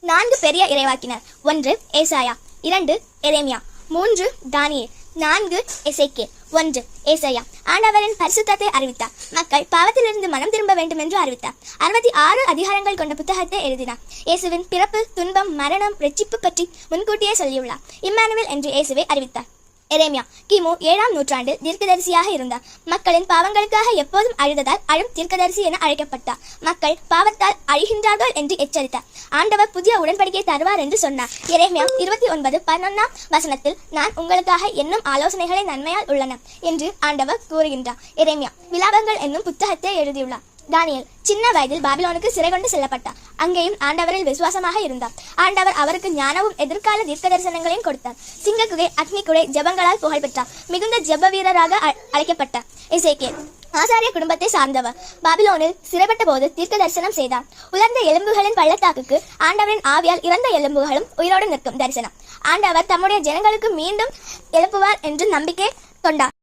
4 பெரிய இறைவாக்கினர். 1 ஏசாயா, 2 எரேமியா, 3 தானியேல், 4 எசேக்கியேல், 1 ஏசாயா. ஆண்டவரின் பரிசுத்தத்தை அறிவித்தார். மக்கள் பாவத்திலிருந்து மனம் திரும்ப வேண்டும் என்று அறிவித்தார். 66 அதிகாரங்கள் கொண்ட புத்தகத்தை எழுதினார். இயேசுவின் பிறப்பு, துன்பம், மரணம், இரட்சிப்பு பற்றி முன்கூட்டியே சொல்லியுள்ளார். இம்மானுவேல் என்று இயேசுவை அறிவித்தார். எரேமியா கிமு 7ஆம் நூற்றாண்டில் தீர்க்கதரிசியாக இருந்தார். மக்களின் பாவங்களுக்காக எப்போதும் அழுததால் அழும் தீர்க்கதரிசி என அழைக்கப்பட்டார். மக்கள் பாவத்தால் அழிகின்றார்கள் என்று எச்சரித்தார். ஆண்டவர் புதிய உடன்படிக்கை தருவார் என்று சொன்னார். எரேமியா 29:11 வசனத்தில், நான் உங்களுக்காக என்னும் ஆலோசனைகளை நன்மையால் உள்ளன என்று ஆண்டவர் கூறுகின்றார். எரேமியா விலாபங்கள் என்னும் புத்தகத்தை எழுதியுள்ளார். தானியேல் சின்ன வயதில் பாபிலோனுக்கு சிறை கொண்டு செல்லப்பட்டார். அங்கேயும் ஆண்டவரில் விசுவாசமாக இருந்தார். ஆண்டவர் அவருக்கு ஞானமும் எதிர்கால தீர்க்க தரிசனங்களையும் கொடுத்தார். சிங்கக்குகை, அக்னிக்குடை ஜெபங்களால் புகழ் பெற்றார். மிகுந்த ஜெப வீரராக அழைக்கப்பட்டார். எசேக்கியேல் ஆசாரிய குடும்பத்தை சார்ந்தவர். பாபிலோனில் சிறைப்பட்ட போது தீர்க்க தரிசனம் செய்தார். உலர்ந்த எலும்புகளின் பள்ளத்தாக்குக்கு ஆண்டவரின் ஆவியால் இறந்த எலும்புகளும் உயிரோடு நிற்கும் தரிசனம். ஆண்டவர் தம்முடைய ஜனங்களுக்கு மீண்டும் எழுப்புவார் என்று நம்பிக்கை கொண்டார்.